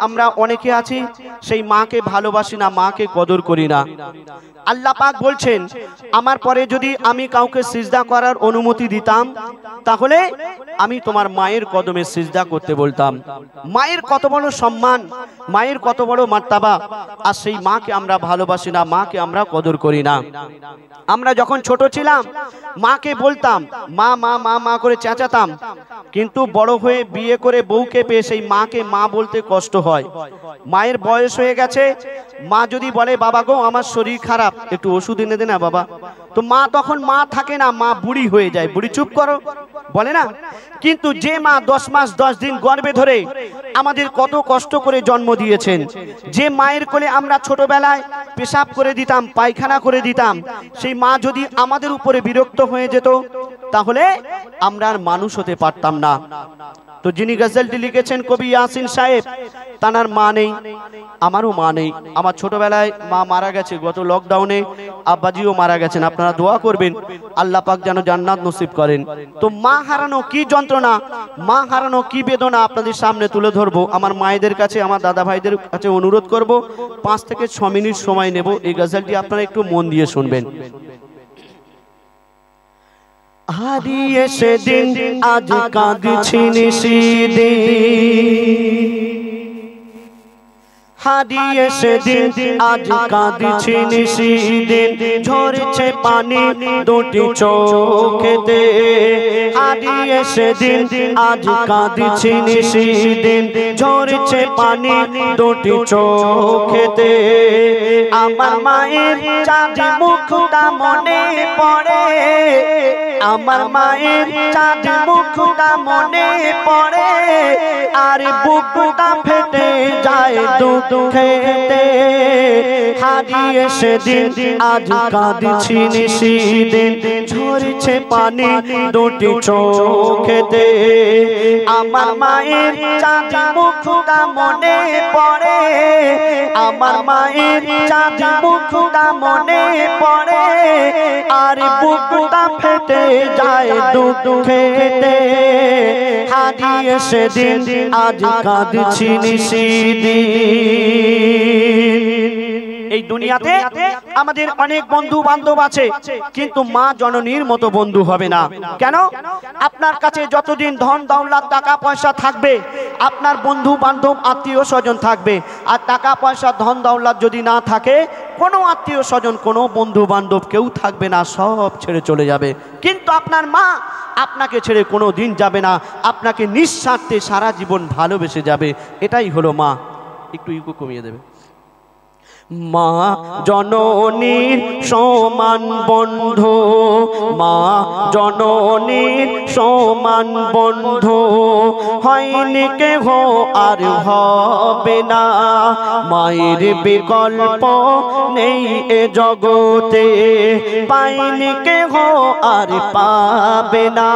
আমরা অনেকে আছি সেই মাকে ভালোবাসি না, মাকে কদর করি না। আল্লাহ পাক বলছেন, আমার পরে যদি আমি কাউকে সিজদা করার অনুমতি দিতাম তাহলে আমি তোমার মায়ের কদমে সিজদা করতে বলতাম। মায়ের কত বড় সম্মান, মায়ের কত বড় মার্তাবা, আর সেই মাকে আমরা ভালোবাসি না, মাকে আমরা কদর করি না। আমরা যখন ছোট ছিলাম মাকে বলতাম মা মা মা মা করে চেঁচাতাম, কিন্তু বড় হয়ে বিয়ে করে বউকে পেয়ে সেই মাকে মা বলতে কষ্ট হয়। মায়ের বয়স হয়ে গেছে, মা যদি বলে বাবা গো আমার শরীর খারাপ, একটু ওষুধ এনে দে না বাবা, তো মা তখন মা থাকে না, মা বুড়ি হয়ে যায়। বুড়ি চুপ করো বলে না। কিন্তু যে মা 10 মাস 10 দিন গর্ভে ধরে আমাদের কত কষ্ট করে জন্ম দিয়েছেন, যে মায়ের কোলে আমরা ছোটবেলায় পেশাব করে দিতাম, পায়খানা করে দিতাম, সেই মা যদি আমাদের উপরে বিরক্ত হয়ে যেত তাহলে আমরা আর মানুষ হতে পারতাম না। তো যিনি গজলটি লিখেছেন কবি ইয়াসিন সাহেব, তানার মা নেই, আমারও মা নেই। আমার ছোটবেলায় মা মারা গেছে, গত লকডাউনে আব্বাজিও মারা গেছেন। আপনারা দোয়া করবেন আল্লাহ পাক যেন জান্নাত নসিব করেন। তো মা হারানো কি যন্ত্রণা, মা হারানো কি বেদনা আপনাদের সামনে তুলে ধরবো। আমার মায়েদের কাছে, আমার দাদা ভাইদের কাছে অনুরোধ করব, 5 থেকে 6 মিনিট সময় নেব। এই গজলটি আপনারা একটু মন দিয়ে শুনবেন। হারিয়ে সেদিন আজ কাঁদছি নিশিদিন, হারিয়ে সেদিন আজ কাঁদছি নিশিদিন, ঝরছে পানি দুটি চোখেতে। হারিয়ে সেদিন আজ কাঁদছি নিশিদিন, ঝরছে পানি দুটি চোখেতে। আমার মায়ের চাঁদ মুখটা মনে পড়ে, আমার মায়ের চাঁদ মুখটা মনে পড়ে, আর বুকটা ফেটে যায় দুঃখেতে। হারিয়ে সেদিন আজ কাঁদছি নিশিদিন, ঝরছে পানি দুটি চোখেতে। আমার মায়ের চাঁদ মুখটা মনে পড়ে, আমার মায়ের চাঁদ মুখটা মনে পড়ে, আর বুকটা ফেটে যায় দুঃখেতে। হারিয়ে সেদিন আজ কাঁদছি নিশিদিন। এই দুনিয়াতে আমাদের অনেক বন্ধু বান্ধব আছে, কিন্তু মা জননীর মতো বন্ধু হবে না। কেন? আপনার কাছে যতদিন ধন দৌলত টাকা পয়সা থাকবে, আপনার বন্ধু বান্ধব আত্মীয় স্বজন থাকবে। আর টাকা পয়সা ধন দৌলত যদি না থাকে, কোনো আত্মীয় স্বজন, কোনো বন্ধু বান্ধব কেউ থাকবে না, সব ছেড়ে চলে যাবে। কিন্তু আপনার মা আপনাকে ছেড়ে কোনো দিন যাবে না, আপনাকে নিঃস্বার্থে সারা জীবন ভালোবেসে যাবে। এটাই হলো মা। একটু ইকো কমিয়ে দেবে। মা জননীর সমান বন্ধু, মা জননীর সমান বন্ধু, হয়নি কেহ আর হবে না। মায়ের বিকল্প নেই এ জগতে, পাইনি কেহ আর পাবে না।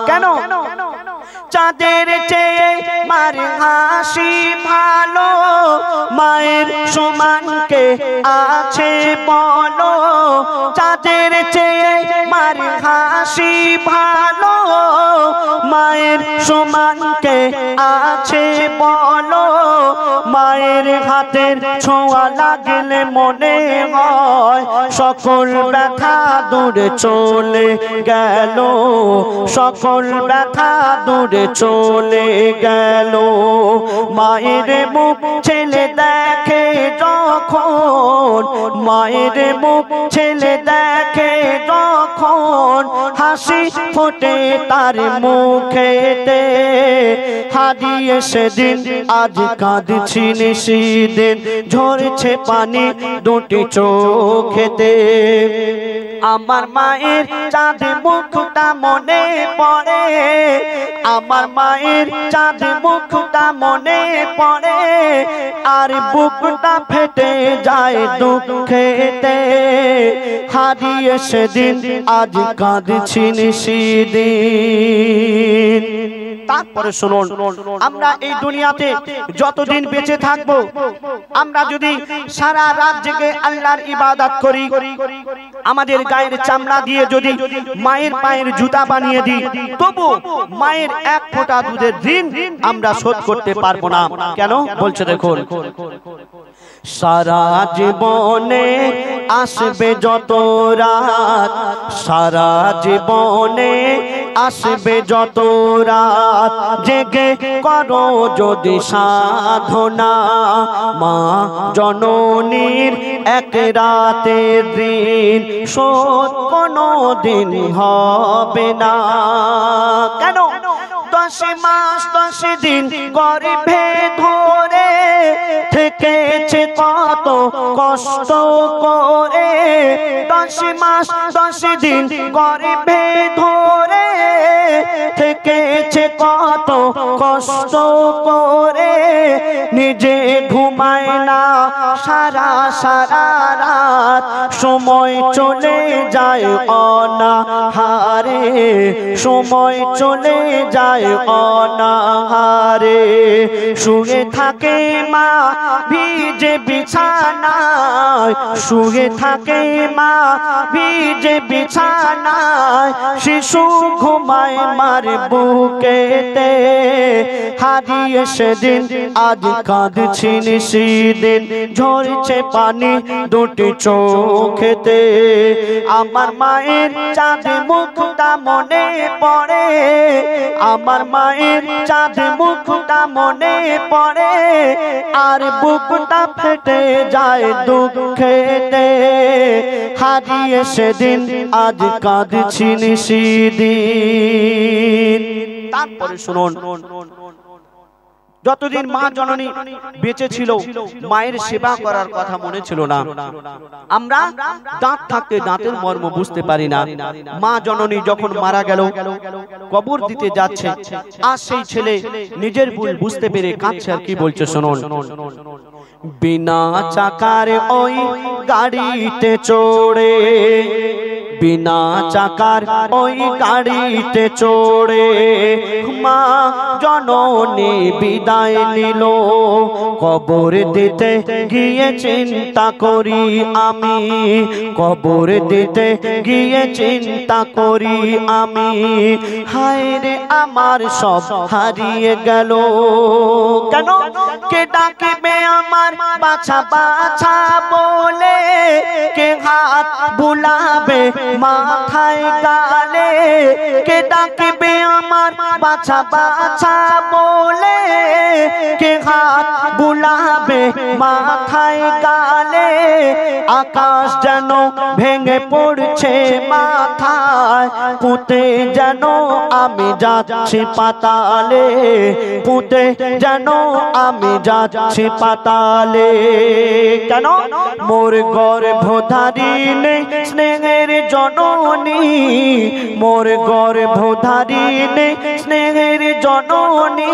কেন? চাঁদের চেয়ে মার হাসি ভালো, মায়ের সমান কে আছে বলো। চাঁদের চেয়ে মার হাসি ভালো, মায়ের সমান কে আছে বলো। মায়ের হাতের ছোঁয়া লাগলে মনে হয় সকল ব্যথা দূরে চলে গেল, সকল ব্যথা দূরে চলে গেল। মায়ের মুখ ছেলে দেখে যখন, মায়ের মুখ ছেলে দেখে যখন, হাসি ফোটে তার মুখেতে। হারিয়ে সেদিন আজ কাঁদছি নিশিদিন, ঝরছে পানি দুটি চোখেতে। আমার মায়ের চাঁদ মুখটা মনে পড়ে, আমার মায়ের চাঁদ মুখটা মনে পড়ে, আর বুকটা ফেটে যায় দুঃখেতে। হারিয়ে সেদিন আজ কাঁদছি নিশিদিন। তারপরে শুনুন, আমরা এই দুনিয়াতে যতদিন বেঁচে থাকব, আমরা যদি সারা রাত জেগে আল্লাহর ইবাদত করি, আমাদের গায়ের চামড়া দিয়ে যদি মায়ের পায়ের জুতা বানিয়ে দিই, তবু মায়ের এক ফোঁটা দুধের ঋণ আমরা শোধ করতে পারবো না। কেন বলছে দেখুন, সারা জীবনে আসবে যত রাত, সারা জীবনে আসবে যত রাত, জেগে করো যদি সাধনা, মা জননীর এক রাতের ঋণ শোধ কোনো দিন হবে না। কেন? 10 মাস 10 দিন গর্ভে ধরে থেকেছে কত কষ্ট করে, 10 মাস 10 দিন গর্ভে ধরে থেকেছে কত কষ্ট করে, নিজে ঘুমায় না সারা সারা রাত, সময় চলে যায় অনাহারে, সময় চলে যায় অনাহারে, শুয়ে থাকে মা ভিজে বিছানায়, শুয়ে থাকে মা ভিজে বিছানায়, শিশু ঘুমায় মার বুকেতে, হারিয়ে সেদিন আজ কাঁদছি নিশিদিন, ঝরছে পানি দুটি চোখেতে, আমার মায়ের চাঁদ মুখটা মনে পড়ে, আমার মায়ের চাঁদ মুখটা মনে পড়ে, আর বুকটা ফেটে যায় দুঃখেতে, হারিয়ে সেদিন আজ কাঁদছি নিশিদিন। তারপরে শুনুন, যতদিন মা জননী বেঁচে ছিল মায়ের সেবা করার কথা মনে ছিল না। আমরা দাঁত থাকতে দাঁতের মর্ম বুঝতে পারি না। মা জননী যখন মারা গেল, কবর দিতে যাচ্ছে, আর সেই ছেলে নিজের ভুল বুঝতে পেরে কাঁদছে। আর কি বলছে শুনুন, বিনা চাকার ওই গাড়িতে চড়ে, বিনা চাকার ওই গাড়িতে চড়ে মা জননী বিদায় নিল, কবর দিতে গিয়ে চিন্তা করি আমি, কবর দিতে গিয়ে চিন্তা করি আমি, হায় রে আমার সব হারিয়ে গেল। কেন? কে ডাকবে আমার বাছা বাছা বলে, কে হাত বুলাবে মাথায় গালে, কে ডাকবে আমার বাছা বাছা বলে, কে হাত বুলাবে মাথায় গালে, আকাশ যেন ভেঙে পড়ছে মাথায়, পুঁতে যেন আমি যাচ্ছি পাতালে, পুঁতে যেন আমি যাচ্ছি পাতালে। কেন? মোর গর্ভধারী নেই স্নেহের জননী, মোর গর্ভধারী নেই স্নেহের জননী,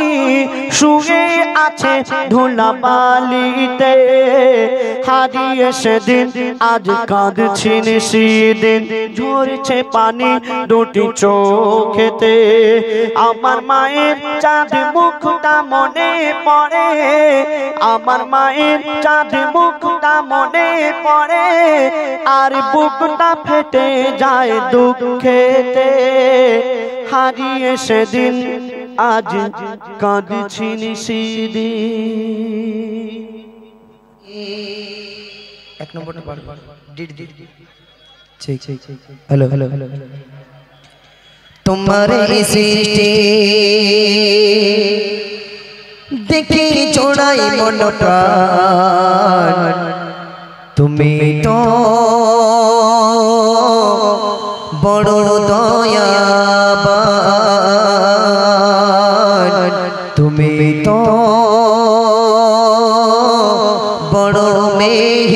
শুয়ে আছে ধুলাবালিতে, হারিয়ে সেদিন আজ কাঁদছি নিশিদিন, ঝরছে পানি দুটি চোখেতে, আমার মায়ের চাঁদ মুখটা মনে পড়ে, আমার মায়ের চাঁদ মুখটা মনে পড়ে, আর বুকটা ফেটে যায় দুঃখেতে, হারিয়ে সেদিন আজ কাঁদছি নিশিদিন। এক নম্বর হ্যালো হ্যালো হ্যালো, তোমার সৃষ্টি দেখে জোড়াই মন প্রাণ, তুমি তো বড় দয়াবান, তুমি তো বড় মেহেরবান।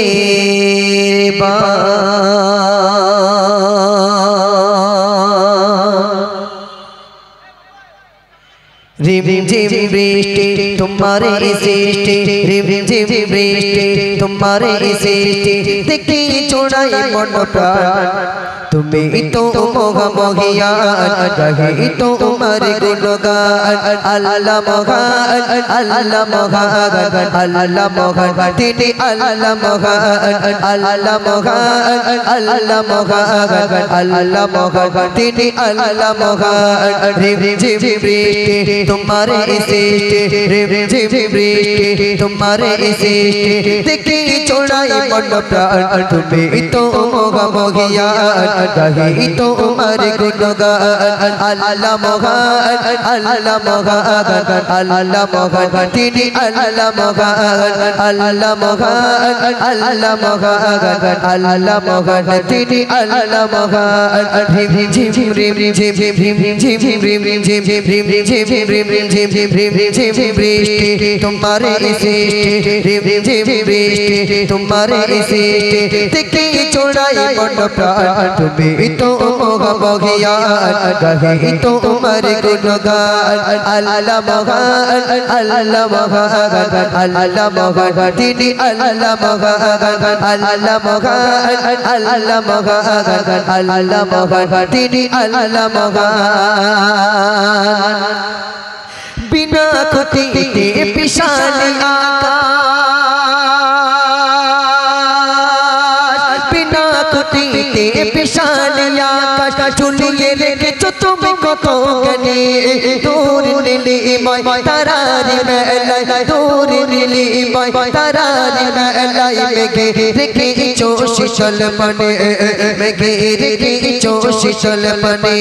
রিম ঝিম বৃষ্টি তোমার সৃষ্টি, রিম ঝিম বৃষ্টি তোমার সৃষ্টি দেখে চোড়াই মন প্রাণ, তুমি তো মহামহিয়ান গাহি তোমার গুণগান আল্লাহ মহান আল্লাহ মহান আল্লাহ মহান তিনি আল্লাহ মহান আল্লাহ মহান আল্লাহ মহান আল্লাহ মহান তিনি আল্লাহ মহান রিম ঝিম বৃষ্টি তোমার সৃষ্টি রিম ঝিম বৃষ্টি তোমার সৃষ্টি দেখি চড়াই মন প্রাণ তুমি তো মহামহিয়ান গাহি তোমার গুণগান আল্লাহ মহান আল্লাহ মহান আল্লাহ মহান তিনি আল্লাহ মহান আল্লাহ মহান আল্লাহ মহান আল্লাহ মহান তিনি আল্লাহ মহান রিম ঝিম রিম ঝিম রিম ঝিম রিম ঝিম রিম ঝিম রিম ঝিম রিম ঝিম বৃষ্টি তোমার সৃষ্টি রিম ঝিম বৃষ্টি তোমার সৃষ্টি দেখি চড়াই মন প্রাণ তুমি তো মহামহিয়ান গাহি তোমার গুণগান আল্লাহ মহান আল্লাহ মহান আল্লাহ মহান তিনি আল্লাহ মহান আল্লাহ মহান আল্লাহ মহান আল্লাহ মহান তিনি আল্লাহ মহান বিনা খুঁটিতে বিশাল আকাশ বিনা খুঁটিতে বিশাল আকাশ ঝুলিয়ে রেখেছো তুমি কত জ্ঞানী দূর নীলিময় তারার মেলায় দূর নীলিময় তারার মেলায় মেঘে রেখেছো শীতল পানে মেঘে রেখেছো শীতল পানে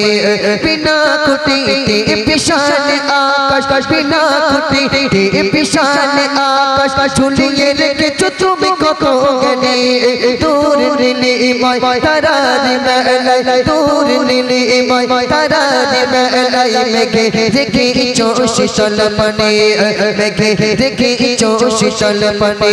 বিনা খুঁটিতে বিশাল আকাশ বিনা খুঁটিতে বিশাল আকাশ ঝুলিয়ে রেখেছো তুমি কত জ্ঞানী দূর নীলিময় তারার মেলায় দূর নীলিময় তারার মেলায় মেঘে রেখেছো শীতল পানে মেঘে রেখেছো শীতল পানে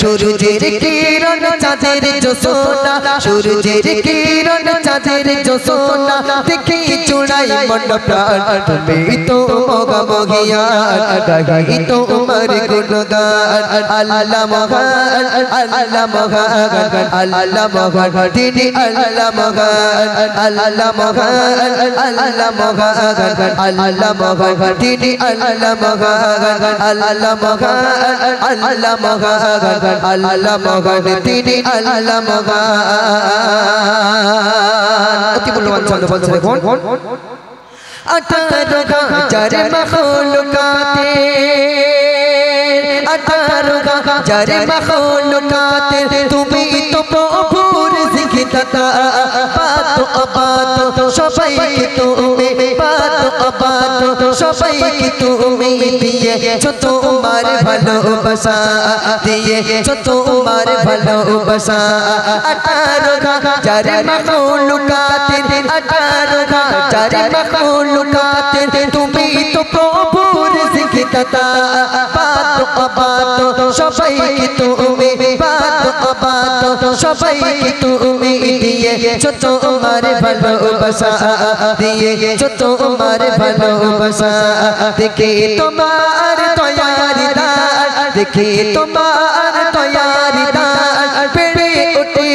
সূর্যের কিরণ চাঁদের জোছনা সূর্যের কিরণ চাঁদের জোছনা দেখি চূড়াই মন প্রাণ তুমি তো মহামহিয়ান গাহি তোমার গুণগান আল্লাহ মহান আল্লাহ মহান আল্লাহ মহান তিনি আল্লাহ মহান আল্লাহ মহান আল্লাহ মহান আল্লাহ মহান তিনি আল্লাহ মহান আল্লাহ মহান আল্লাহ মহান আল্লাহ মহান তিনি আল্লাহ মহান অতি মূল্যবান ছন্দ বলছে দেখুন 18,000 মখলুকাতে 18,000 মখলুকাতে তুমি তো প্রভুর জিকিরদাতা পাতো আপাতো সবাইকে তুমি পাতো আপাতো সবাইকে তুমি দিয়েছো তোমার ভালোবাসা দিয়েছো তোমার ভালোবাসা 18,000 মখলুকাতে 18,000 মখলুকাতে তুমি তো প্রভুর জিকিরদাতা পাতো আপাতো সবাইকে তুমি পাতো আপাতো সবাইকে তুমি দিয়েছো তোমার ভালোবাসা দিয়েছো তোমার ভালোবাসা দেখে তোমার দয়ার দান দেখে তোমার দয়ার দান বেড়ে ওঠে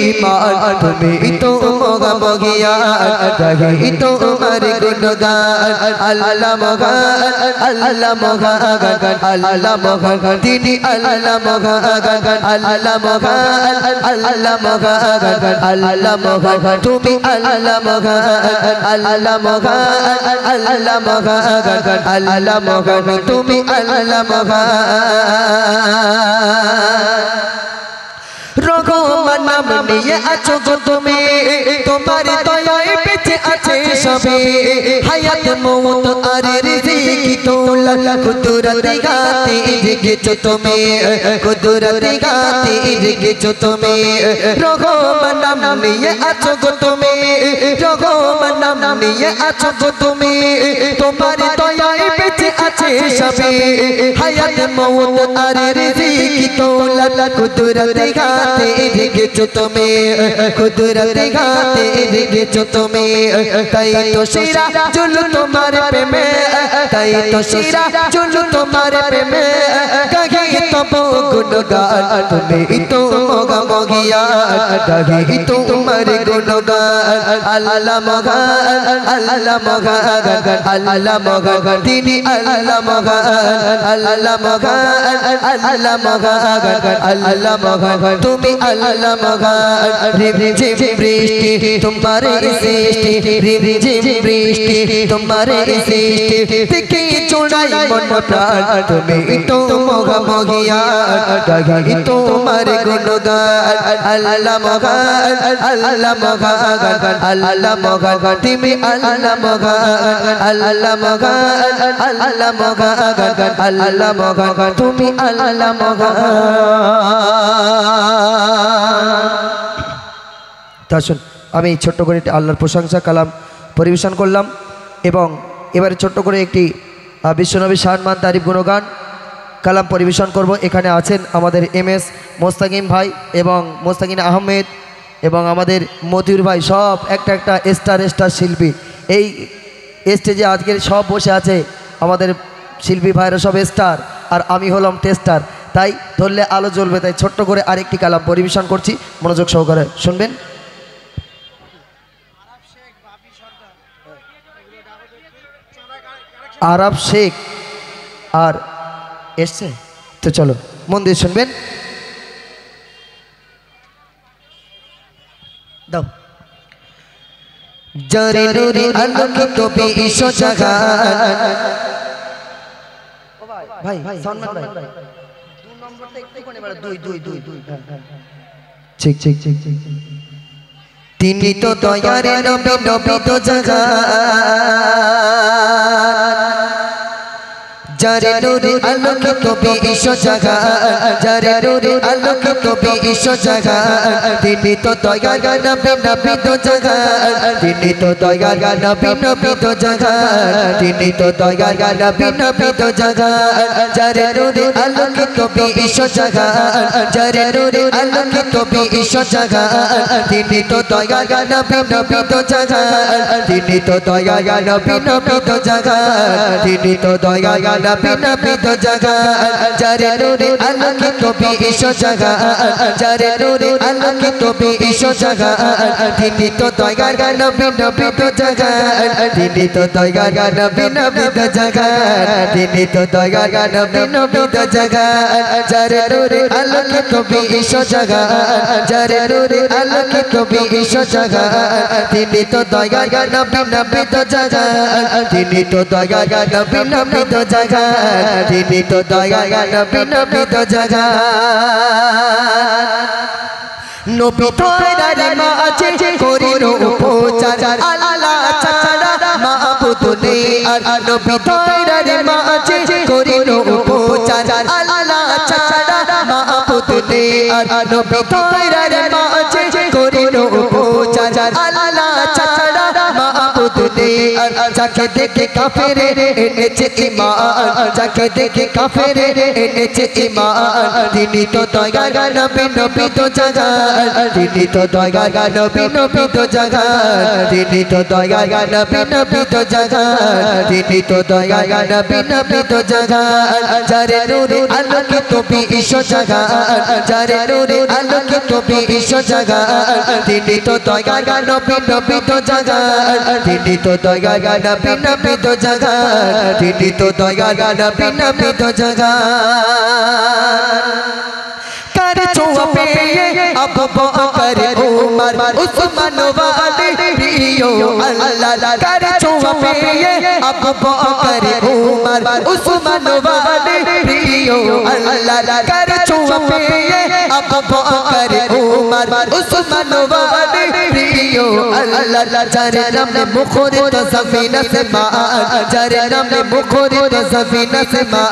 ঈমান তুমি তো মহামহিয়ান গাহি তোমার গুণগান আল্লাহ মহান আল্লাহ মহান আল্লাহ মহান তিনি আল্লাহ মহান আল্লাহ মহান আল্লাহ মহান আল্লাহ মহান তুমি আল্লাহ মহান আল্লাহ মহান আল্লাহ মহান আল্লাহ মহান তুমি আল্লাহ মহান রঘুমান নাম নিয়ে আছো গো তুমি তোমার দয়ায় বেঁচে আছে সবে হায়াত মওত আর রিজিক দৌলত কুদরত গাতে রেখেছো তুমি কুদরত গাতে রেখেছো তুমি রঘুমান নাম নিয়ে আছো গো তুমি রঘুমান নাম নিয়ে আছো গো তুমি তোমার দয়ায় বেঁচে আছে সবে হায়াত মওত আর রিজিক দৌলত কুদরত গাতে রেখেছো তুমি কুদরত গাতে রেখেছো তুমি তাই তো শিরা চুল তোমার প্রেমে তাই তো শিরা চুল তোমার প্রেমে গাহি গাবো গুণগান তুমি তো মগা মগিয়ান গাহি তোমার গুণগান আল্লাহ মগান আল্লাহ মগান আল্লাহ মগান তিনি আল্লাহ মগান আল্লাহ মগান আল্লাহ মগান আল্লাহ মগান তুমি আল্লাহ মগান রিমঝিম বৃষ্টি তোমার সৃষ্টি রিমঝিম বৃষ্টি তোমার সৃষ্টি থেকে চোড়াই মন প্রাণ তুমি তো মগা মগিয়ান গাহি তোমার গুণগান আল্লাহ মগান আল্লাহ মগান আল্লাহ মগান তুমি আল্লাহ মগান আল্লাহ মগান আল্লাহ মগান আল্লাহ মগান তুমি আল্লাহ মগান। তা শুন, আমি ছোট্ট করে একটি আল্লাহর প্রশংসা কালাম পরিবেশন করলাম এবং এবারে ছোট্ট করে একটি বিশ্বনবী শানমান তারিফ গুণগান কালাম পরিবেশন করব। এখানে আছেন আমাদের MS মোস্তাকিম ভাই এবং মোস্তাকিম আহমেদ এবং আমাদের মতিউর ভাই, সব একটা একটা স্টার শিল্পী। এই স্টেজে আজকের সব বসে আছে আমাদের শিল্পী ভাইরা, সব স্টার, আর আমি হলাম টেস্টার। তাই ধরলে আলো জ্বলবে, তাই ছোট্ট করে আরেকটি কালাম পরিবেশন করছি, মনোযোগ সহকারে শুনবেন। আরব শেখ আর এসছে তো, চলো মন দিয়ে শুনবেন। দাও জারে নুরি আলোকিত বিশ্ব জাগান। ভাই সম্মান ভাই 2 নম্বরটা একটু কোণে বাড়া, 2 ঠিক ঠিক ঠিক ঠিক। তিনি তো দয়ার নবী, নবী তো জাগান। জারে নুরি আলোকিত বিশ্ব জাগান, জারে নুরি আলোকিত বিশ্ব জাগান। তিনি তো দয়ার নবী, নবী তো জাগান। তিনি তো দয়ার নবী, নবী তো জাগান। তিনি তো দয়ার নবী, নবী তো জাগান। জারে নুরি আলোকিত বিশ্ব জাগান, জারে নুরি আলোকিত বিশ্ব জাগান। তিনি তো দয়ার নবী, নবী তো জাগান। তিনি তো দয়ার নবী, নবী তো জাগান। তিনি তো দয়ার নবী, নবী তো জাগান। জারে নুরি আলোকিত বিশ্ব জাগান, জারে নুরি আলোকিত বিশ্ব জাগান। তিনি তো দয়ার নবী, নবী তো জাগান। তিনি তো দয়ার নবী, নবী তো জাগান। তিনি তো দয়ার নবী, নবী তো জাগান। জারে নুরি আলোকিত বিশ্ব জাগান, জারে নুরি আলোকিত বিশ্ব জাগান। তিনি তো দয়ার নবী, নবী তো জাগান। তিনি তো দয়ার নবী, নবী তো জাগান। তিনি তো দয়ার নবী, নবী তো জাগান। নবী তোরার মাঝে করিল উপচার, আল্লাহ ছাড়া মাবুদ নেই আর। নবী তোরার মাঝে করিল উপচার, আল্লাহ ছাড়া মাবুদ নেই আর। নবী তোরার মাঝে করিল উপচার, আল্লাহ ছাড়া মাবুদ নেই আর। যাকে দেখে কাফেরে এনেছে ঈমান, যাকে দেখে কাফেরে এনেছে ঈমান। তিনি তো দয়ার নবী, নবী তো জাগান। তিনি তো দয়ার নবী, নবী তো জাগান। তিনি তো দয়ার নবী, নবী তো জাগান। তিনি তো দয়ার নবী, নবী তো জাগান। জারে নুরি আলোকিত বিশ্ব জাগান, জারে নুরি আলোকিত বিশ্ব জাগান। তিনি তো দয়ার নবী, নবী তো জাগান। তিনি তো দয়ার নবী, নবী তো জাগান। তিনি তো দয়ার নবী, নবী তো জাগান। कर छुआ पे अबू बकर उमर उस्मान वाले प्रियो अल्लाह। कर छुआ पे अबू बकर उमर उस्मान वाले प्रियो अल्लाह। कर छुआ पे अबू बकर उमर उस्मान वाले प्रियो अल्लाह। जारे नाम ने मुखरित सफीना से मान, जारे नाम ने मुखरित सफीना से मान।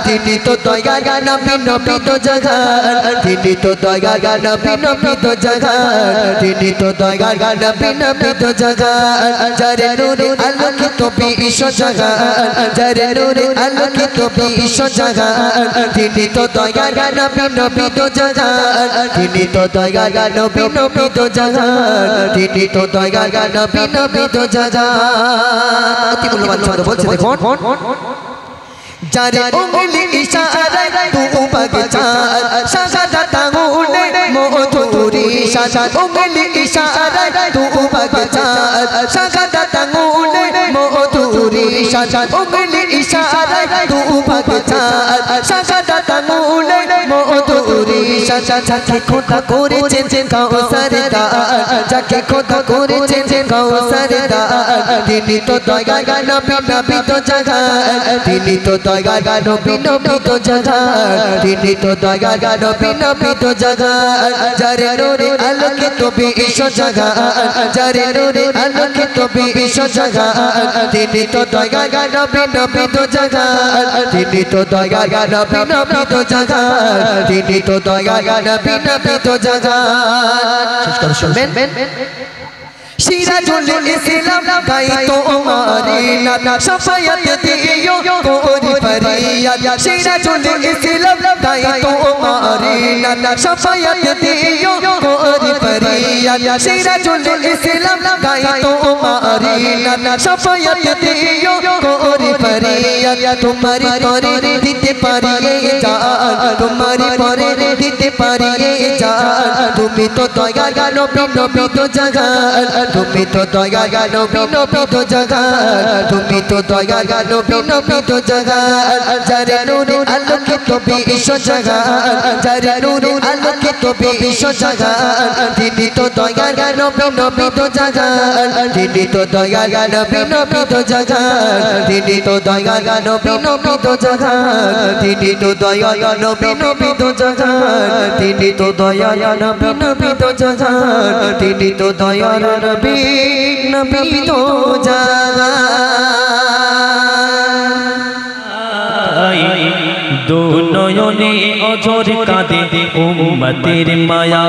তিনি তো দয়ার নবী, নবী তো জাগান। তিনি তো দয়ার নবী, নবী তো জাগান। তিনি তো দয়ার নবী, নবী তো জাগান। জারে নুরি আলোকিত বিশ্ব জাগান, জারে নুরি আলোকিত বিশ্ব জাগান। তিনি তো দয়ার নবী, নবী তো জাগান। তিনি তো দয়ার নবী, নবী তো জাগান। তিনি তো দয়ার নবী, নবী তো জাগান। অতি মূল্যবান শব্দ বলছে দেখুন। जारे उंगली इशारा तू भाग চাঁদ শাহাদাত আঙ্গুলে মধুরি শাহাদ উঙ্গলি ইশারায় তু ভাগে চাঁদ শাহাদাত আঙ্গুলে মধুরি শাহাদ উঙ্গলি ইশারায় তু ভাগে চাঁদ শাহাদাত আঙ্গুলে মধুরি শাহাদ যাকে খোদা করেছেন কাউসার দার যাকে খোদা করেছেন কাউসার দার তিনি তো দয়া নবী নবী তো জাগান তিনি তো দয়া নবী নবী তো জাগান তিনি তো দয়া নবী নবী তো জাগান যারে নূরে আলোকিত বিশ্ব জাগান যারে নূরে আলোকিত বিশ্ব জাগান তিনি তো দয়া নবী নবী তো জাগান তিনি তো দয়া নবী নবী তো জাগান তিনি তো দয়া নবী নবী তো জাগান শুনবেন সিরাজুল ইসলাম গাই তোমারি নানা শাফায়াত দিও কোরি ফরিয়াদ সিরাজুল ইসলাম গাই তোমারি নানা শাফায়াত দিও কোরি ফরিয়াদ সিরাজুল ইসলাম গাই তোমারি নানা শাফায়াত দিও কোরি ফরিয়াদ তোমারি পরে দিতে পারি জান তোমারি পরে দিতে পারি জান তুমি তো দয়া নবী নবী তো জাগান তুমি তো দয়া নবী নবী তো জাগান তুমি তো দয়া নবী নবী তো জাগান যারে নূরে আলোকিত বিশ্ব জাগান যারে নূরে আলোকিত বিশ্ব জাগান তিনি তো দয়া নবী নবী তো জাগান তিনি তো দয়া নবী নবী তো জাগান তিনি তো দয়া নবী নবী তো জাগান তিনি তো দয়া নবী নবী তো জাগান তিনি তো দয়া নবী নবী তো জাগান তিনি তো দয়া নবী নবী তো জাগান দু নয়নে অঝর কাঁদে উম্মতের মায়া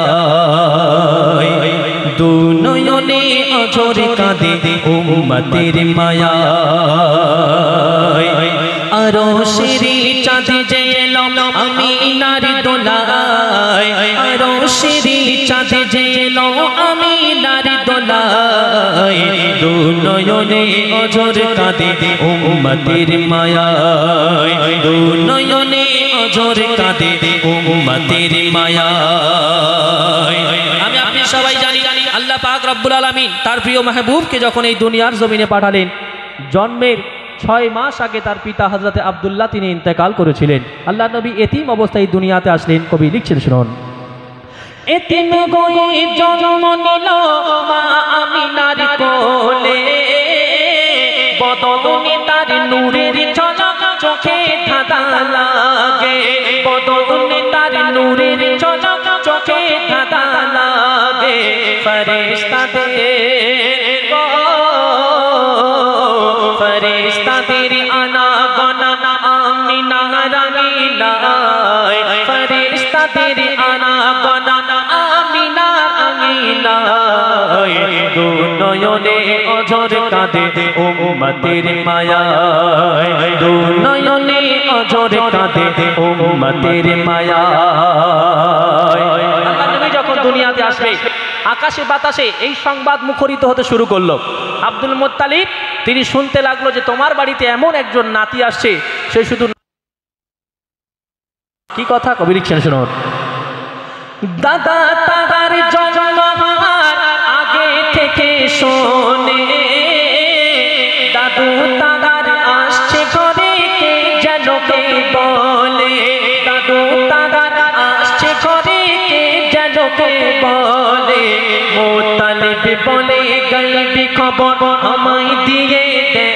দু নয়নে অঝর কাঁদে উম্মতের মায়া আরো শিরি চাঁদে যে এলো আমিনার দোলায় আরো শিরি চাঁদে যে এলো আমিনার দোলায় দু নয়নে অঝর কাঁদে উম্মতের মায়া দু নয়নে অঝর কাঁদে উম্মতের মায়া আমি আপনি সবাই জানি আল্লাহ পাক রব্বুল আলামিন তার প্রিয় মাহবুবকে যখন এই দুনিয়ার জমিনে পাঠালেন জন্মের 6 মাস আগে তার পিতা হযরতে আব্দুল্লাহ তিনি ইন্তেকাল করেছিলেন আল্লাহ নবী এতিম অবস্থায় দুনিয়াতে আসলেন কবি লিখছেন শুনুন এতিম হয়ে জন্ম নিল মা আমিনার কোলে বদনে তার নূরের ঝলক চোখে ধাঁধা লাগে বদনে তার নূরের ঝলক চোখে ধাঁধা লাগে ফেরেশতাদের আনাগোনা আমিনা রাঙিলায় ফেরেশতাদের আনাগোনা আমিনা রাঙিলায় দু নয়নে অঝর কাঁদে উম্মতের মায়ায় দু নয়নে অঝর কাঁদে উম্মতের মায়ায় আল্লাহ নবী যখন দুনিয়াতে আসবে আকাশে বাতাসে এই সংবাদ মুখরিত হতে শুরু করলো আব্দুল মুত্তালিব তিনি শুনতে লাগলো যে তোমার বাড়িতে এমন একজন নাতি আসছে সে শুধু কি কথা কবি লিখছেন শুনুন দাদা তার জন্ম হওয়ার আগে থেকে শোনে দাদু তার আসছে ঘরে কে যেন কে বলে দাদু তার আসছে ঘরে কে যেন কে বলে মুত্তালিব বলে গায়বী খবর আমায় দিয়ে দে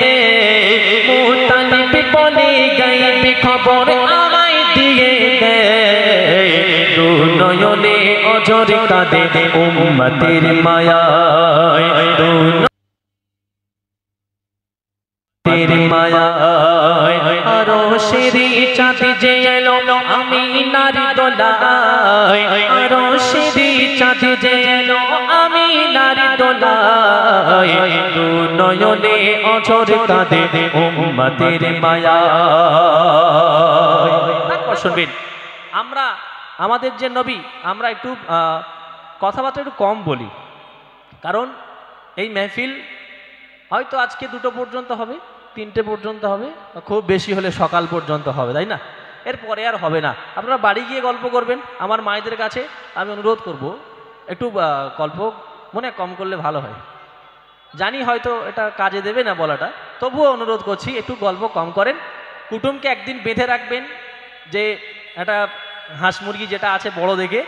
মুত্তালিব বলে গায়বী খবর আমায় দিয়ে দে দু নয়নে অঝর কাঁদে উম্মতের মায়ায় দু তেরে মায়ায় আরো শিরি চাঁদ যে এলো আমিনার দোলায় আরো শিরি চাঁদ যে এলো আমিনার দোলায় দু নয়নে অঝর কাঁদে উম্মতের মায়ায় তারপর শুনবেন আমরা আমাদের যে নবী আমরা একটু কথাবার্তা একটু কম বলি কারণ এই মেহফিল হয়তো আজকে 2টো পর্যন্ত হবে 3টে পর্যন্ত হবে খুব বেশি হলে সকাল পর্যন্ত হবে তাই না এরপরে আর হবে না। আপনারা বাড়ি গিয়ে গল্প করবেন। আমার মায়েদের কাছে আমি অনুরোধ করব, একটু গল্প মনে কম করলে ভালো হয়। জানি হয়তো এটা কাজে দেবে না বলাটা, তবুও অনুরোধ করছি একটু গল্প কম করেন। কুটুমকে একদিন বেঁধে রাখবেন, যে একটা হাঁস মুরগি যেটা আছে বড় দেখে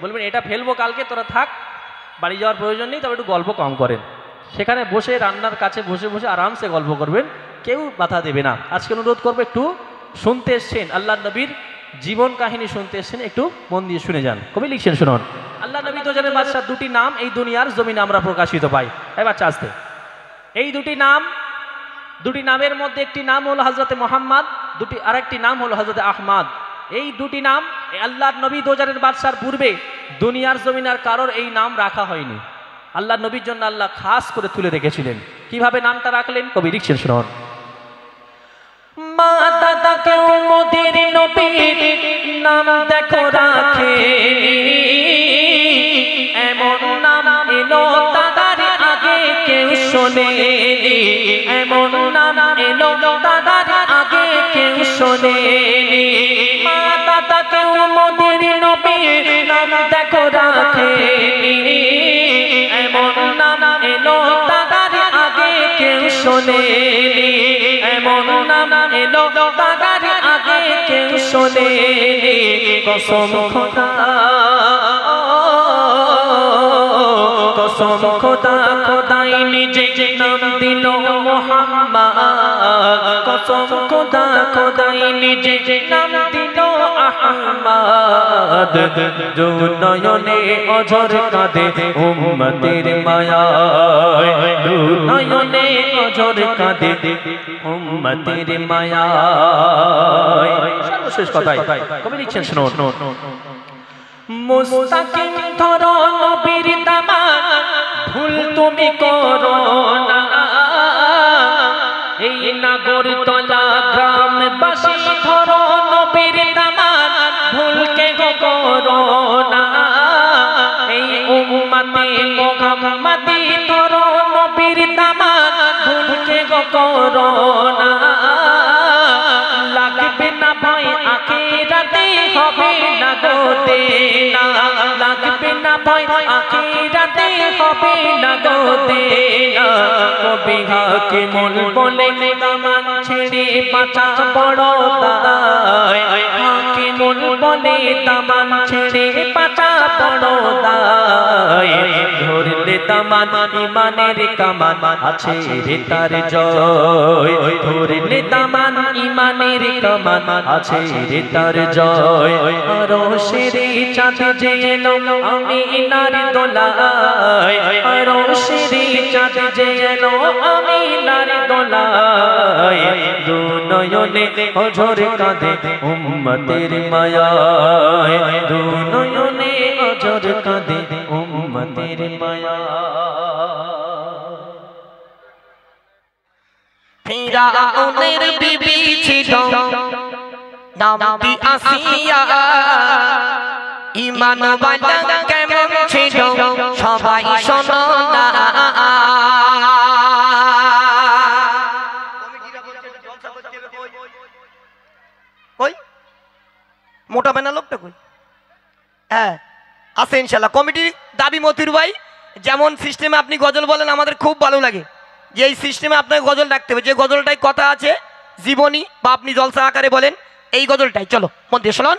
বলবেন এটা ফেলবো কালকে, তোরা থাক, বাড়ি যাওয়ার প্রয়োজন নেই, তবে একটু গল্প কম করেন। সেখানে বসে রান্নার কাছে বসে বসে আরামসে গল্প করবেন, কেউ বাধা দেবে না। আজকে অনুরোধ করবো, একটু শুনতে এসছেন, আল্লাহ নবীর জীবন কাহিনী শুনতে এসছেন, একটু মন দিয়ে শুনে যান। কবি লিখছেন, শুনুন। আল্লাহ নবী তো জানেন বাদশাহ, দুটি নাম এই দুনিয়ার জমিনে আমরা প্রকাশিত পাই। এই বাচ্চা আসতে, এই দুটি নামের মধ্যে একটি নাম হলো হযরতে মুহাম্মদ, আরেকটি নাম হলো হযরতে আহমদ। এই দুটি নাম আল্লাহর নবী দোজারের বাদশার পূর্বে দুনিয়ার জমিনে আর কারোর এই নাম রাখা হয়নি। আল্লাহর নবীর জন্য আল্লাহ খাস করে তুলে রেখেছিলেন। কিভাবে নামটা রাখলেন কবি লিখছেন, শুনুন। মা দাদা কেউ মোদের নবীর নাম দেখো রাখে, এমন নাম এলো তাদের আগে কেউ শোনেনি, এমন নাম এলো তাদের আগে কেউ শোনেনি। মা দাদা কেউ মোদের নবীর নাম দেখো রাখে, এমন নাম এলো তাদের আগে কেউ শোনেনি, এমন নাম এলো তাদের আগে কেউ শোনেনি। কসম খোদা, কসম খোদা, খোদাই নিজে নাম দিল মুহাম্মদ, কসম খোদা, খোদাই নিজে নাম দিল আহমদ। দু নয়নে অঝর কাঁদে উম্মতের মায়ায়, দু নয়নে অঝর কাঁদে উম্মতের মায়ায়। সর্বশেষ কথাই কবি লিখছেন, শুনুন। মুস্তাকিম ধরো নবীর দামান, ভুল তুমি করো না, এই নাগরতলা গ্রামবাসী ধরো নবীর দামান, ভুল কে করো না, এই উম্মতে মুহাম্মাদি ধরো নবীর দামান, ভুল কে করো না। লাগবে না ভয় আখিরাতে হবে না গো দেনা, লাগবে না ভয় আখিরাতে হবে না গো দেনা। কবি হাকিমুল বলে দামান ছেড়ে বাঁচা বড় দায়, হাকিমুল বলে দামান ছেড়ে বাঁচা বড় দায়। ধরলে দামান ইমানের কামান আছে রে তার জয়, ধরলে দামান ইমানের কামান আছে রে তার জয়। আরো সেরে চাঁদ যে এলো আমিনার দোলায়, আরো সেরে চাঁদ যে এলো আমিনার দোলায়। দু নয়নে অঝর কাঁদে উম্মতের মায়ায়, দু নয়নে অঝর কাঁদে উম্মতের মায়ায়। ফিরাউনের বিবি ছিল নামটি আসিয়া, ঈমান ওয়ালা কেমন ছিল সবাই শোনো না। কই মোটা বেনা লোকটা কই? হ্যাঁ আছে ইনশাল্লাহ। কমিটির দাবি মতিউর ভাই, যেমন সিস্টেমে আপনি গজল বলেন আমাদের খুব ভালো লাগে, যে এই সিস্টেমে আপনাকে গজল রাখতে হবে, যে গজলটাই কথা আছে জীবনী বা আপনি জলসা আকারে বলেন এই গজলটাই। চলো মন দিয়ে শুনুন।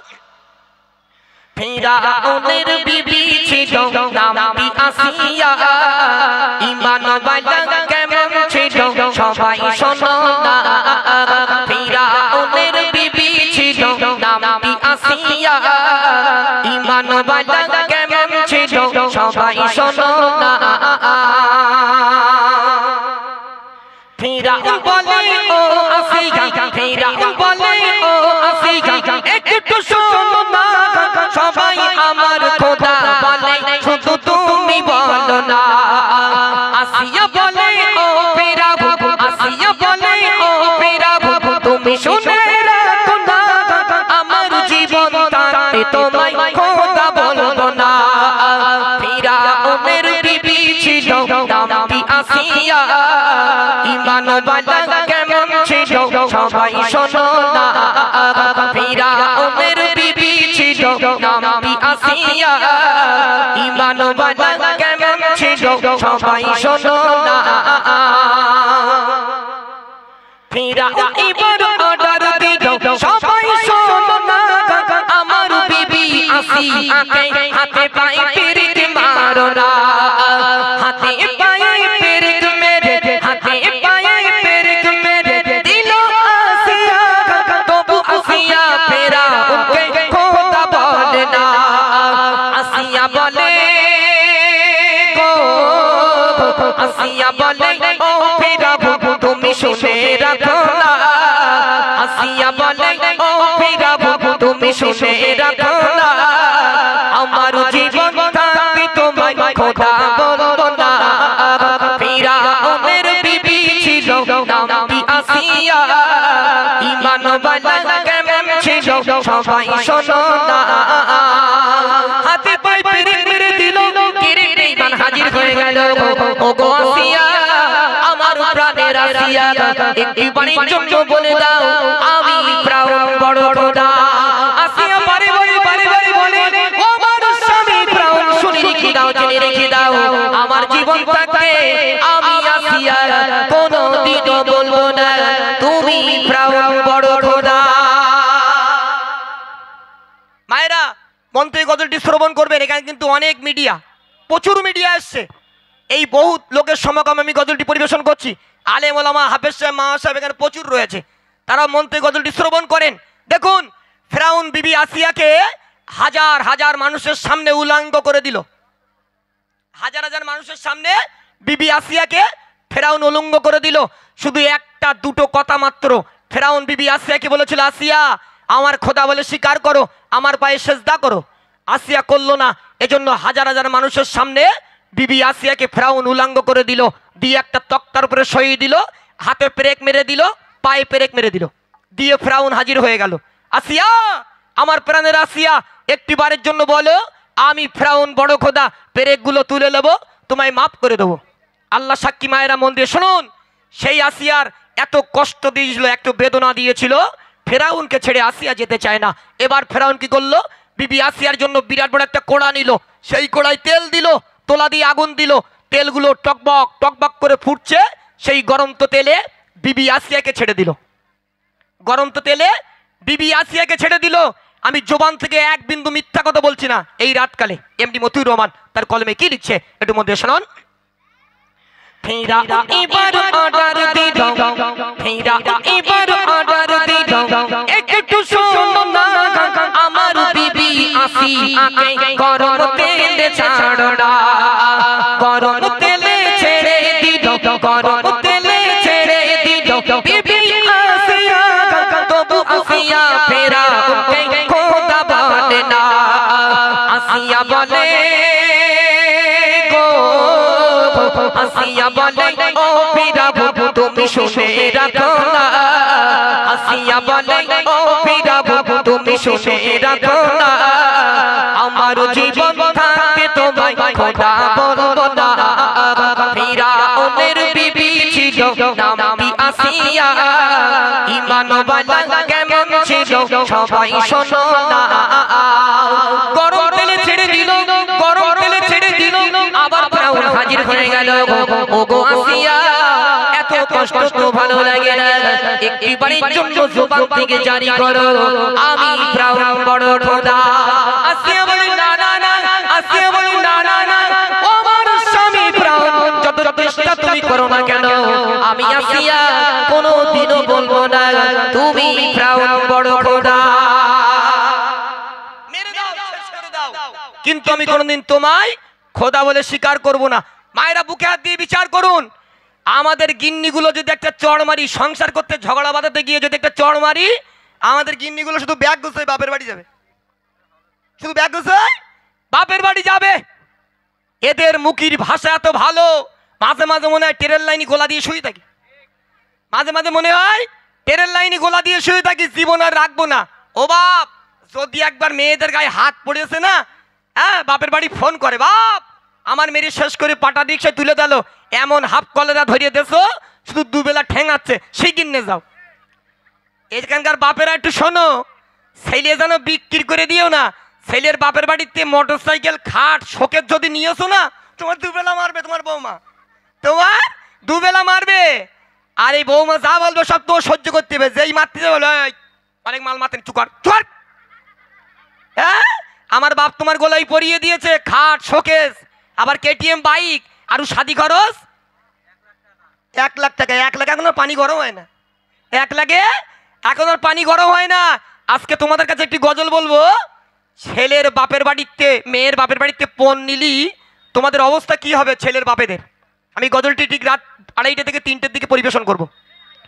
ফিরাউনের বিবি ছিল নামটি আসিয়া, ঈমান ওয়ালা কেমন ছিল সবাই শোনো না। ফিরাউনের বিবি ছিল নামটি আসিয়া, ঈমান ওয়ালা কেমন ছিল সবাই শোনো না। ফিরাউন বলে ও আসিয়া, ফিরাউন বলে ও আসিয়া, একটু শোনো না, সবাই আমার খোদা বলে শুধু তুমি বলো না। আসিয়া বলে ও ফিরাউন, আসিয়া বলে ও ফিরাউন, তুমি শুনে রাখো না, আমার জীবন তাতে তোমায় খোদা বলবো না। ফিরাউনের বিবি ছিল নামটি আসিয়া, ঈমান ওয়ালা কেমন ছিল সবাই শোনো না। ফিরাউনের বিবি ছিল নামটি আসিয়া ঈমানওয়ালা কেমন ছিল সবাই শোনো না ফিরাউন এবার অর্ডার দিল সবাই শোনো না আমার বিবি আসিয়াকে হাতে পায়ে পেরেক মারো না হাতে পায়ে পেরেক মেরে হাতে পায়ে পেরেক মেরে দিল আসিয়া তবু আসিয়া ফিরাউনকে খোদা বলে না আসিয়া বলে গো আসিয়া বলে ও ফিরাউন তুমি শুনে রাখো না আসিয়া বলে ও ফিরাউন তুমি শুনে রাখো না আমার জীবন থাকতে তোমায় খোদা বলবো না ফিরাউনের বিবি ছিল নামটি আসিয়া ঈমানওয়ালা কেমন ছিল সবাই শোনো না হাতে পায়ে পেরেক মেরে দিল কিরে ঈমান হাজির হয়ে গেল ও গো আসিয়া আমার প্রাণের আসিয়া একটিবারের জন্য বলে দাও আমি ফিরাউন বড় খোদা আসিয়া বারে বারে বলে ও আমার স্বামী ফিরাউন শুনে রেখে দাও জেনে রেখে দাও আমার জীবন থাকতে আমি আসিয়া কোনোদিনও বলবো না তুমি ফিরাউন বড় খোদা মায়েরা মন্ত্রী গজলটি শ্রবণ করবেন এখানে কিন্তু অনেক মিডিয়া প্রচুর মিডিয়া আসছে এই বহুত লোকের সমাগমে আমি গজলটি পরিবেশন করছি আলেম ওলামা হাফেজ সাহেব মা সাহেব এখানে প্রচুর রয়েছে তারা মন্ত্রী গজলটি শ্রবণ করেন দেখুন ফিরাউন বিবি আসিয়াকে হাজার হাজার মানুষের সামনে উলঙ্গ করে দিল হাজার হাজার মানুষের সামনে বিবি আসিয়াকে ফিরাউন উলঙ্গ করে দিল শুধু একটা দুটো কথা মাত্র ফিরাউন বিবি আসিয়াকে বলেছিল আসিয়া আমার খোদা বলে স্বীকার করো আমার পায়ে সেজদা করো আসিয়া করলো না এজন্য হাজার হাজার মানুষের সামনে বিবি আসিয়াকে ফিরাউন উলঙ্গ করে দিল দিয়ে একটা তক্তার উপরে সইয়ে দিল হাতে পেরেক মেরে দিল পায়ে পেরেক মেরে দিল দিয়ে ফিরাউন হাজির হয়ে গেল আসিয়া আমার প্রাণের আসিয়া একটিবারের জন্য বলো আমি ফিরাউন বড় খোদা পেরেকগুলো তুলে নেবো তোমায় মাফ করে দেবো আল্লাহ সাক্ষী মায়েরা মন দিয়ে শুনুন সেই আসিয়ার এত কষ্ট দিয়েছিল এত বেদনা দিয়েছিল ফিরাউনকে ছেড়ে আসিয়া যেতে চায় না এবার ফিরাউন কি করলো বিবি আসিয়ার জন্য বিরাট বড় একটা কোড়া নিল সেই কোড়ায় তেল দিল তোলা দিয়ে আগুন দিল তেলগুলো টকবক টকবক করে ফুটছে সেই গরম তো তেলে বিবি আসিয়াকে ছেড়ে দিল গরম তো তেলে বিবি আসিয়াকে ছেড়ে দিল আমি জবান থেকে এক বিন্দু মিথ্যা কথা বলছি না এই রাতকালে এমডি মতিউর রহমান তার কলমে কি লিখছে একটু মধ্যে শুনুন ফিরাউন এবার অর্ডার দিল ফিরাউন এবার অর্ডার দিল একটু শোনো না আমার বিবি আসিয়াকে গরম তেলে ছাড়ো না গরম তেলে ছেড়ে দিল গরম তেলে ছেড়ে দিল বিবি আসিয়া তবু আসিয়া ফিরাউনকে খোদা বলে না আসিয়া বলে গো আসিয়া বলে ও ফিরাউন তুমি শুনে রাখো না আসিয়া বলে ও ফিরাউন তুমি শুনে রাখো না আমার জীবন থাকতে তোমায় খোদা বলবো না ফিরাউনের বিবি ছিল নামটি আসিয়া ঈমানওয়ালা কেমন ছিল সবাই শোনো না গরম তেলে ছেড়ে দিল গরম তেলে ছেড়ে দিল আবার ফিরাউন হাজির হয়ে গেল ও গো আসিয়া এত কষ্ট তো ভালো লাগে না একটিবারের জন্য জবান থেকে জারি করো আমি ফিরাউন বড় খোদা আসিয়া বলে না না না আসিয়া বলে না না না ও আমার স্বামী ফিরাউন যত চেষ্টা তুমি করো না কেন আমি আসিয়া কোনোদিনও বলবো না তুমি ফিরাউন বড় খোদা মেরে দাও শেষ করে দাও কিন্তু আমি কোনোদিন তোমায় খোদা বলে স্বীকার করব না মায়েরা বুকে হাত দিয়ে বিচার করুন আমাদের গিন্নিগুলো যদি একটা চড় মারি সংসার করতে ঝগড়া বাঁধাতে গিয়ে যদি একটা চড় মারি আমাদের গিন্নিগুলো শুধু ব্যাগ গুছায় বাপের বাড়ি যাবে শুধু ব্যাগ গুছায় বাপের বাড়ি যাবে এদের মুখের ভাষা এত ভালো মাঝে মাঝে মনে হয় ট্রেন লাইনে গোলা দিয়ে শুয়ে থাকি মাঝে মাঝে মনে হয় ট্রেন লাইনে গোলা দিয়ে শুয়ে থাকি জীবন আর রাখবো না ও বাপ যদি একবার মেয়েদের গায়ে হাত পড়েছে না হ্যাঁ বাপের বাড়ি ফোন করে বাপ আমার মেরে শেষ করে পাটা রিক্সা তুলে দিল এমন হাফ কলেরা ধরিয়ে দেছো শুধু দুবেলা ঠেঙাচ্ছে সেই কিনে যাও এখানকার বাপেরা একটু শোনো ছেলে যেন বিক্রি করে দিও না। ছেলের বাপের বাড়িতে মোটর সাইকেল খাট শোকের যদি নিয়েছো না, তোমার দুবেলা মারবে তোমার বৌমা, তোমার দুবেলা মারবে। আর এই বৌমা যা বলবে সব তো সহ্য করতে হবে। যেই মারতে বলো অনেক মাল মারতেন, চুকার চুকার। হ্যাঁ, আমার বাপ তোমার গলায় পরিয়ে দিয়েছে খাট শোকেস, আবার কেটিএম বাইক, আর শাদি খরচ 1 লাখ টাকা। 1 লাখ এখন আর পানি গরম হয় না, 1 লাখে এখন আর পানি গরম হয় না। আজকে তোমাদের কাছে একটি গজল বলবো। ছেলের বাপের বাড়িতে মেয়ের বাপের বাড়িতে পণ নিলি তোমাদের অবস্থা কি হবে ছেলের বাপেদের। আমি গজলটি ঠিক রাত 2:30 থেকে 3টের দিকে পরিবেশন করব।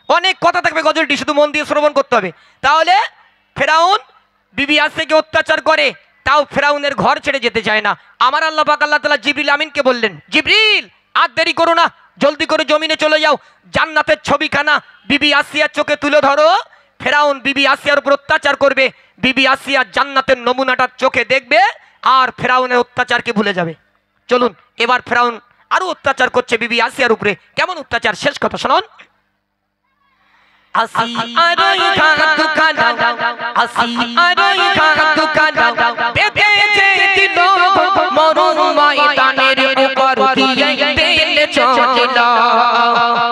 অনেক কথা থাকবে গজলটি, শুধু মন দিয়ে শ্রবণ করতে হবে। তাহলে ফেরাউন বিবি আসিয়াকে অত্যাচার করে, তাও ফেরাউনের ঘর ছেড়ে যেতে চায় না। আমার আল্লাহ পাক আল্লাহ তাআলা জিবরিল আমিনকে বললেন, জিবরিল আর দেরি করো না, জলদি করে জমিনে চলে যাও, জান্নাতের ছবিখানা বিবি আসিয়ার চোখে তুলে ধরো। ফেরাউন বিবি আসিয়ার উপর অত্যাচার করবে, বিবি আসিয়া জান্নাতের নমুনাটা চোখে দেখবে আর ফেরাউনের অত্যাচারকে ভুলে যাবে। চলুন এবার ফেরাউন আরো অত্যাচার করছে বিবি আসিয়ার উপরে। কেমন অত্যাচার, শেষ কথা শুনুন। আসিয়ারই ঘাট দুখানা, আসিয়ারই ঘাট দুখানা বেঁধেছে দিল মরণ ময়দানের উপর দিয়ে তেলে চলল।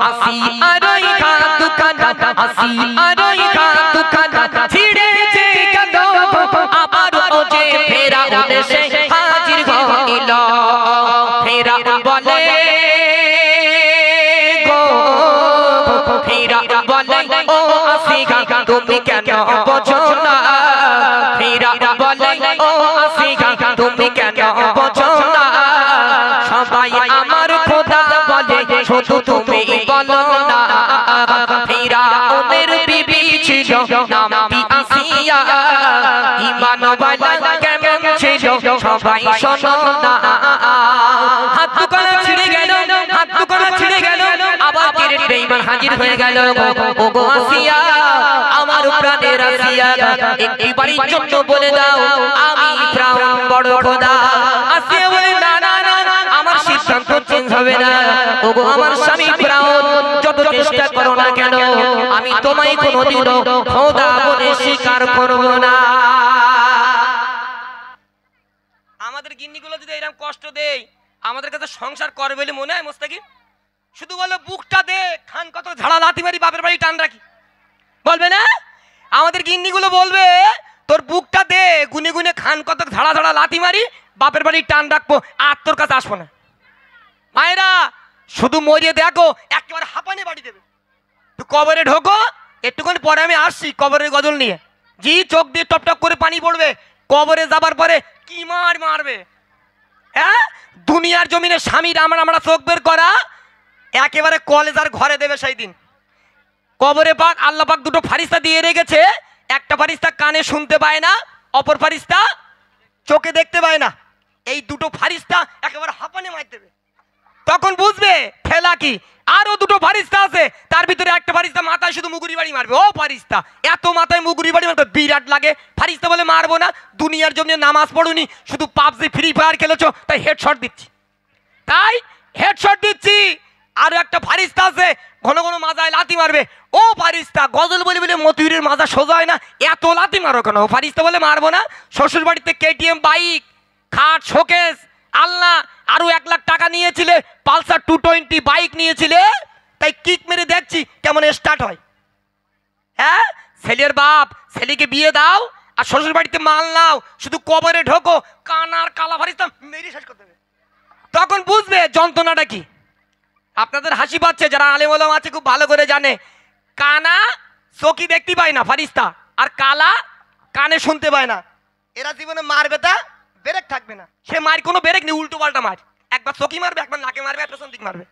আসিয়ারই ঘাট দুখানা, আসিয়ারই ঘাট দুখানা ছিঁড়েছে গেল, আবার ও যে ফেরাউন এসে হাজির হইল। ফেরাউন বলে গো, ফেরাউন বলে ও আসিয়া তুমি কেন বোঝো না, ফেরাউন বলে ও আসিয়া তুমি কেন বোঝো না, সবাই আমার খোদা বলে শুধু তুমি বলো না। ফেরাউনের বিবি ছিল নামটি আসিয়া, ঈমানওয়ালা কেমন ছিল সবাই শোনো না। হাত দুখানা ছিঁড়ে গেল, হাত দুখানা ছিঁড়ে গেল, আবার কিরে বেঈমান হাজির হয়ে গেল। ও গো আসিয়া, আমার প্রাণের আসিয়া, একটি বাড়ির জন্য বলে দাও আমি ফেরাউন বড় খোদা। আসিয়া বলে না না না, আমার সিদ্ধান্ত চেঞ্জ হবে না। ও গো আমার স্বামী ফেরাউন, যত চেষ্টা করো না কেন আমি তোমায় কোনোদিনও খোদা বলে স্বীকার করব না। আমাদের গিন্নিগুলো যদি এরকম কষ্ট দেয়, আমাদের কাছে সংসার করবে বলে মনে হয় মোস্তাকিম? শুধু বলো বুকটা দে, খান কত ঝাড়া লাথি মারি বাপের বাড়ি টান রাখি, বলবে না? আমাদের গিন্নিগুলো বলবে তোর বুকটা দে, গুনে গুনে খান কত ঝাড়া ঝাড়া লাথি মারি বাপের বাড়ি টান রাখবো, আর তোর কাছে আসবো না। মায়েরা শুধু মরিয়ে দেখো, একেবারে হাঁপানে বাড়ি দেবে। তুই কবরে ঢোকো, একটুখানি পরে আমি আসছি কবরের গজল নিয়ে। জি চোখ দিয়ে টপ টপ করে পানি পড়বে, কবরে যাবার পরে কি মারবে। হ্যাঁ, দুনিয়ার জমিনে স্বামীর আমরা চোখ বের করা একেবারে কলেজার ঘরে দেবে সেই দিন। কবরে পাক আল্লাহ পাক দুটো ফারিস্তা দিয়ে রেখেছে, একটা ফারিস্তা কানে শুনতে পায় না, অপর ফারিস্তা চোখে দেখতে পায় না। এই দুটো ফারিস্তা একেবারে হাঁপানে মার দেবে। তখন বুঝবে ফেলা কি। আরো দুটো ফারিস্তা আছে, তার ভিতরে একটা ফারিস্তা মাথায় শুধু মুগুরি বাড়ি মারবে। ও ফারিস্তা এত মাথায় মুগুরি বাড়ি মারবে, বিরাট লাগে। ফারিস্তা বলে মারবো না, দুনিয়ার জন্য নামাজ পড়ুনি, শুধু পাবজি ফ্রি ফায়ার খেলেছো তাই হেডশট দিচ্ছি, তাই হেডশট দিচ্ছি। আরো একটা ফারিস্তা আছে ঘন ঘন মাজায় লাথি মারবে। ও ফারিস্তা গজল বলে বলে মতিউরের মাজা সোজা হয় না, এত লাথি মারো কেন? ও ফারিস্তা বলে মারবো না, শ্বশুর বাড়িতে কেটিএম বাইক, খাট শোকেস, আল্লাহ আরো 1 লাখ টাকা নিয়েছিলে, পালসার 220 বাইক নিয়েছিলে, তাই কিক মেরে দেখছি কেমন স্টার্ট হয়। হ্যাঁ, ছেলের বাপ ছেলেকে বিয়ে দাও আর শ্বশুর বাড়িতে মাল নাও, শুধু কবরে ঢোকো, কানার কালা ফারিস্তা মেরে শেষ করে দেবে। তখন বুঝবে যন্ত্রণাটা কি। আপনাদের হাসি পাচ্ছে, যারা আলেম ওলামা আছে খুব ভালো করে জানে, কানা চোখে দেখতে পায় না ফারিস্তা, আর কালা কানে শুনতে পায় না। এরা জীবনে মারবে তা ব্রেক থাকবে না, সে মার কোনো ব্রেক নেই, উল্টো পাল্টা মার, একবার চোখে মারবে, একবার নাকে মারবে, একবার পেছন দিক মারবে।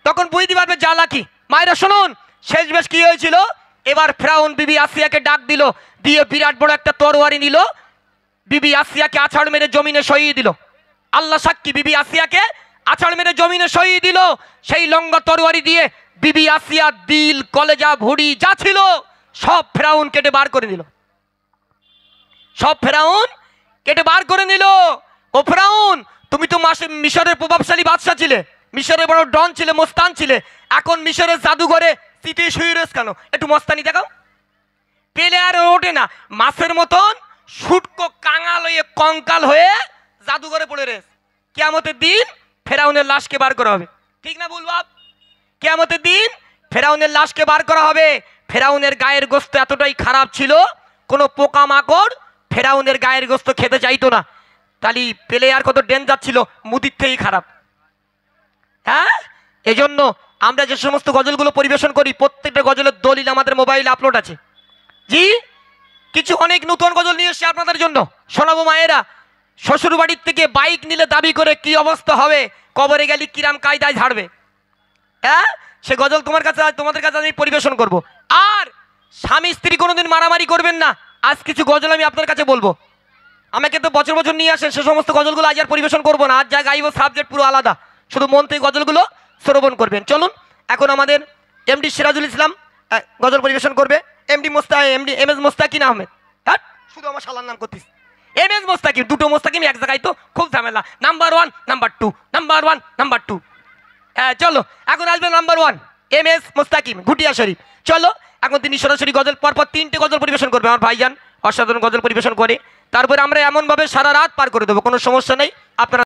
তখন বুঝতে পারবে জ্বালা কি। মায়েরা শুনুন, শেষ বেশ কি হয়েছিল। এবার ফেরাউন বিবি আসিয়াকে ডাক দিল, দিয়ে বিরাট বড় একটা তরবারি নিল, বিবি আসিয়াকে আছাড় মেরে জমিনে সইয়ে দিল। আল্লাহ সাক্ষী, বিবি আসিয়াকে আছাড় মেরে জমিনে সইয়ে দিল। সেই লঙ্গা তরবারি দিয়ে বিবি আসিয়া দিল কলেজা ভুড়ি যা ছিল সব ফেরাউন কেটে বার করে নিল, সব ফেরাউন কেটে বার করে নিল। ও ফেরাউন, তুমি তো মিশরের প্রভাবশালী বাদশা ছিলে, মিশরের বড় ডন ছিলে, মস্তান ছিলে, এখন মিশরের জাদুঘরে চিঠি শুয়ে রয়েছ কেন? একটু মস্তানি দেখাও। প্লেয়ার ওঠে না, মাছের মতন শুটকো কাঙাল হয়ে কঙ্কাল হয়ে জাদুঘরে পড়ে রেস। কিয়ামতের দিন ফেরাউনের লাশকে বার করা হবে, ঠিক না বলবো? কিয়ামতের দিন ফেরাউনের লাশকে বার করা হবে। ফেরাউনের গায়ের গোস্ত এতটাই খারাপ ছিল, কোনো পোকামাকড় ফেরাউনের গায়ের গোস্ত খেতে চাইতো না। তাহলে প্লেয়ার কত ডেঞ্জার ছিল, মুদির থেকেই খারাপ। হ্যাঁ, এজন্য আমরা যে সমস্ত গজলগুলো পরিবেশন করি প্রত্যেকটা গজলের দলিল আমাদের মোবাইলে আপলোড আছে। জি, কিছু অনেক নতুন গজল নিয়ে এসছি আপনাদের জন্য, শোনাবো। মায়েরা, শ্বশুর বাড়ির থেকে বাইক নিলে দাবি করে কি অবস্থা হবে, কবরে গেলে কিরাম কায়দায় ঝাড়বে। হ্যাঁ, সে গজল তোমাদের কাছে আমি পরিবেশন করব। আর স্বামী স্ত্রী কোনোদিন মারামারি করবেন না, আজ কিছু গজল আমি আপনার কাছে বলবো। আমাকে তো বছর বছর নিয়ে আসেন, সে সমস্ত গজলগুলো আজ আর পরিবেশন করবো না। আজ যা গাইব সাবজেক্ট পুরো আলাদা, শুধু মন থেকে গজলগুলো শ্রবণ করবেন। চলুন, এখন আমাদের এমডি সিরাজুল ইসলাম গজল পরিবেশন করবে। MD M S Mostakim Ahmed. হ্যাঁ, শুধু আমার শালার নাম করতিস, এম এস মোস্তাকিম। দুটো মোস্তাকিম এক জায়গায় তো খুব ঝামেলা। Number 1, number 2, number 1, number 2। হ্যাঁ, চলো এখন আসবে number 1 M S Mostakim, Ghutia শরীফ। চলো, এখন তিনি সরাসরি গজল পরপর 3টে গজল পরিবেশন করবে। আমার ভাইজান অসাধারণ গজল পরিবেশন করে, তারপরে আমরা এমনভাবে সারা রাত পার করে দেবো, কোনো সমস্যা নেই। আপনারা